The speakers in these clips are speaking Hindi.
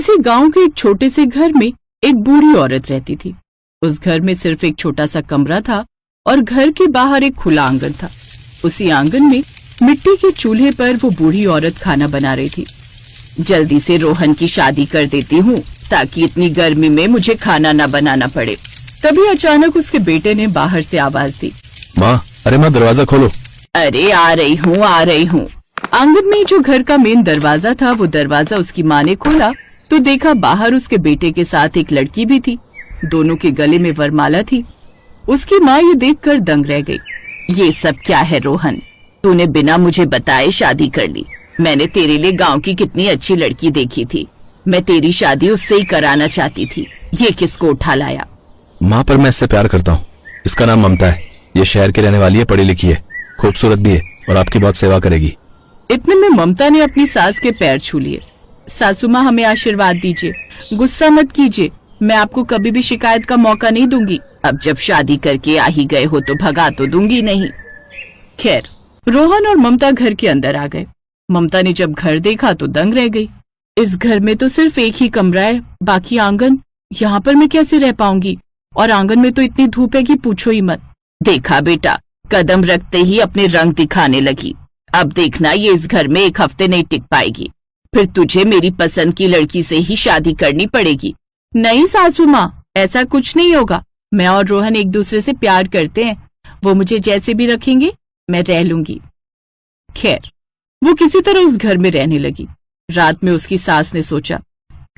किसी गांव के एक छोटे से घर में एक बूढ़ी औरत रहती थी। उस घर में सिर्फ एक छोटा सा कमरा था और घर के बाहर एक खुला आंगन था। उसी आंगन में मिट्टी के चूल्हे पर वो बूढ़ी औरत खाना बना रही थी। जल्दी से रोहन की शादी कर देती हूँ ताकि इतनी गर्मी में मुझे खाना न बनाना पड़े। तभी अचानक उसके बेटे ने बाहर से आवाज दी, माँ, अरे माँ, दरवाजा खोलो। अरे आ रही हूँ। आंगन में जो घर का मेन दरवाजा था, वो दरवाजा उसकी माँ ने खोला तो देखा बाहर उसके बेटे के साथ एक लड़की भी थी। दोनों के गले में वरमाला थी। उसकी माँ ये देखकर दंग रह गई। ये सब क्या है रोहन? तूने बिना मुझे बताए शादी कर ली। मैंने तेरे लिए गांव की कितनी अच्छी लड़की देखी थी। मैं तेरी शादी उससे ही कराना चाहती थी। ये किसको उठा लाया? माँ, पर मैं इससे प्यार करता हूँ। इसका नाम ममता है। ये शहर की रहने वाली है, पढ़ी लिखी है, खूबसूरत भी है और आपकी बहुत सेवा करेगी। इतने में ममता ने अपनी सास के पैर छू लिए। सासू माँ, हमें आशीर्वाद दीजिए, गुस्सा मत कीजिए, मैं आपको कभी भी शिकायत का मौका नहीं दूंगी। अब जब शादी करके आ ही गए हो तो भगा तो दूंगी नहीं। खैर, रोहन और ममता घर के अंदर आ गए। ममता ने जब घर देखा तो दंग रह गई। इस घर में तो सिर्फ एक ही कमरा है, बाकी आंगन, यहाँ पर मैं कैसे रह पाऊंगी? और आंगन में तो इतनी धूप है कि पूछो ही मत। देखा बेटा, कदम रखते ही अपने रंग दिखाने लगी। अब देखना, ये इस घर में एक हफ्ते नहीं टिक पाएगी। फिर तुझे मेरी पसंद की लड़की से ही शादी करनी पड़ेगी। नहीं सासू माँ, ऐसा कुछ नहीं होगा। मैं और रोहन एक दूसरे से प्यार करते हैं। वो मुझे जैसे भी रखेंगे मैं रह लूंगी। खैर, वो किसी तरह उस घर में रहने लगी। रात में उसकी सास ने सोचा,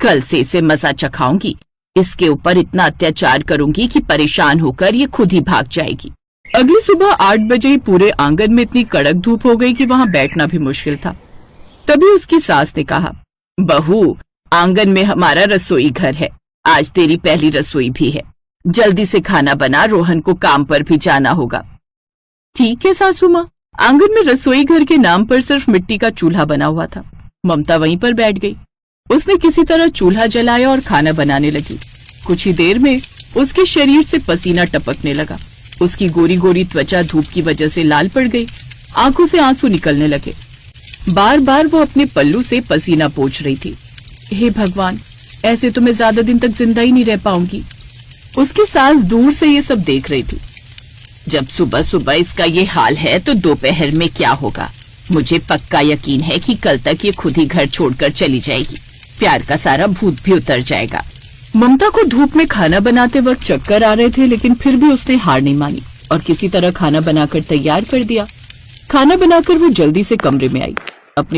कल से इसे मजा चखाऊंगी। इसके ऊपर इतना अत्याचार करूंगी कि परेशान होकर ये खुद ही भाग जाएगी। अगली सुबह 8 बजे पूरे आंगन में इतनी कड़क धूप हो गई कि वहां बैठना भी मुश्किल था। तभी उसकी सास ने कहा, बहू, आंगन में हमारा रसोई घर है। आज तेरी पहली रसोई भी है। जल्दी से खाना बना, रोहन को काम पर भी जाना होगा। ठीक है सासू माँ। आंगन में रसोई घर के नाम पर सिर्फ मिट्टी का चूल्हा बना हुआ था। ममता वहीं पर बैठ गई। उसने किसी तरह चूल्हा जलाया और खाना बनाने लगी। कुछ ही देर में उसके शरीर से पसीना टपकने लगा। उसकी गोरी गोरी त्वचा धूप की वजह से लाल पड़ गई। आंखों से आंसू निकलने लगे। बार बार वो अपने पल्लू से पसीना पोंछ रही थी। हे भगवान, ऐसे तो मैं ज्यादा दिन तक जिंदा ही नहीं रह पाऊंगी। उसकी सास दूर से ये सब देख रही थी। जब सुबह सुबह इसका ये हाल है तो दोपहर में क्या होगा? मुझे पक्का यकीन है कि कल तक ये खुद ही घर छोड़कर चली जाएगी। प्यार का सारा भूत भी उतर जाएगा। ममता को धूप में खाना बनाते वक्त चक्कर आ रहे थे, लेकिन फिर भी उसने हार नहीं मानी और किसी तरह खाना बनाकर तैयार कर दिया। खाना बनाकर वो जल्दी से कमरे में आई।